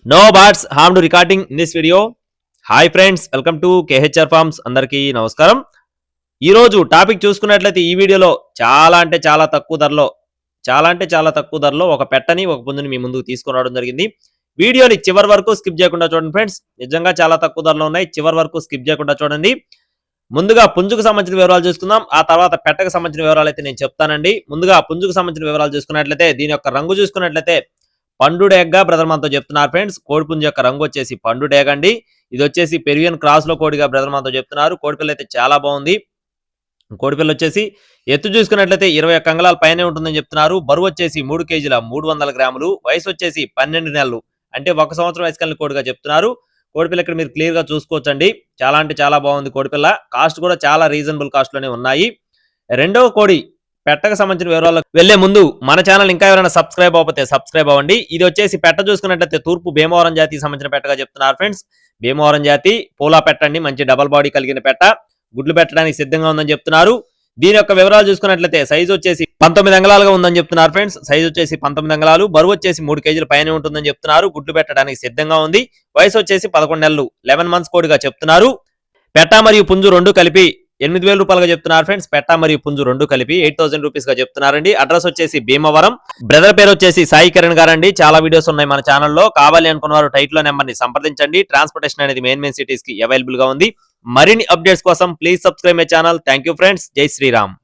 No birds harmed recording in this video. Hi friends, welcome to KHR forms. అందరికీ నమస్కారం. ఈరోజు topic చూసుకున్నట్లయితే ఈ వీడియోలో చాలా తక్కువ ధరలో ఒక పెట్టని ఒక పుంజుని మీ ముందుకు తీసుకురావడం జరిగింది. వీడియోని చివరి వరకు స్కిప్ చేయకుండా చూడండి ఫ్రెండ్స్. నిజంగా చాలా తక్కువ ధరలో ఉన్నాయి, చివరి వరకు స్కిప్ చేయకుండా చూడండి. ముందుగా పుంజుకు సంబంధించిన వివరాలు చూసుకుందాం, ఆ తర్వాత పెట్టకు సంబంధించిన వివరాలు అయితే నేను చెప్తానండి. ముందుగా పుంజుకు సంబంధించిన వివరాలు చూసుకున్నట్లయితే దీని యొక్క రంగు చూసుకున్నట్లయితే పండు డేగ్గా బ్రదర్ మనతో చెప్తున్నారు ఫ్రెండ్స్. కోడిపుంజు యొక్క రంగు వచ్చేసి పండు డేగ్ అండి. ఇది వచ్చేసి పెరువియన్ క్రాస్ లో కోడిగా బ్రదర్ మనతో చెప్తున్నారు. కోడిపిల్ల అయితే చాలా బాగుంది. కోడిపిల్ల వచ్చేసి ఎత్తు చూసుకున్నట్లయితే 21 అంగుళాల పైనే ఉంటుందని చెప్తున్నారు. బరువు వచ్చేసి 3 కేజీల 300 గ్రాములు. వయసు వచ్చేసి 12 నెలలు, అంటే 1 సంవత్సరం వయసు కలిగిన కోడిగా చెప్తున్నారు. కోడిపిల్ల ఇక్కడ మీరు క్లియర్ గా చూసుకోవచ్చండి. చాలా అంటే చాలా బాగుంది కోడిపిల్ల. కాస్ట్ కూడా చాలా రీజనబుల్ కాస్ట్ లోనే ఉన్నాయి. రెండవ కోడి పెట్టకు సంబంధించిన వివరాలకు వెళ్లే ముందు మన ఛానల్ ఇంకా ఎవరైనా సబ్స్క్రైబ్ అవ్వకపోతే సబ్స్క్రైబ్ అవ్వండి. ఇది వచ్చేసి పెట్ట చూసుకున్నట్లయితే తూర్పు భీమవరం జాతికి సంబంధించిన పెట్టగా చెప్తున్నారు ఫ్రెండ్స్. భీమవరం జాతి పూలా పెట్టండి, మంచి డబల్ బాడీ కలిగిన పెట్ట, గుడ్లు పెట్టడానికి సిద్ధంగా ఉందని చెప్తున్నారు. దీని యొక్క వివరాలు చూసుకున్నట్లయితే సైజు వచ్చేసి 19 అంగుళాలుగా ఉందని చెప్తున్నారు ఫ్రెండ్స్. సైజు వచ్చేసి 19 అంగుళాలు, బరువు వచ్చేసి 3 కేజీల పైన ఉంటుందని చెప్తున్నారు. గుడ్లు పెట్టడానికి సిద్ధంగా ఉంది. వయసు వచ్చేసి 11 నెలలు, 11 మంత్స్ కోడిగా చెప్తున్నారు. పెట్ట మరియు పుంజు రెండు కలిపి 8,000 రూపాయలుగా చెప్తున్నారు ఫ్రెండ్స్. పెట్ట మరియు పుంజు రెండు కలిపి 8,000 రూపీస్ గా చెప్తున్నారండి. అడ్రస్ వచ్చేసి భీమవరం. బ్రదర్ పేరు వచ్చేసి సాయి కిరణ్ గారండి. చాలా వీడియోస్ ఉన్నాయి మన ఛానల్లో. కావాలి అనుకున్న వారు టైటిల్ నెంబర్ ని సంప్రదించండి. ట్రాన్స్పోర్టేషన్ అనేది మెయిన్ సిటీస్ కి అవైలబుల్ గా ఉంది. మరిన్ని అప్డేట్స్ కోసం please subscribe my channel. Thank you friends. జై శ్రీరామ్.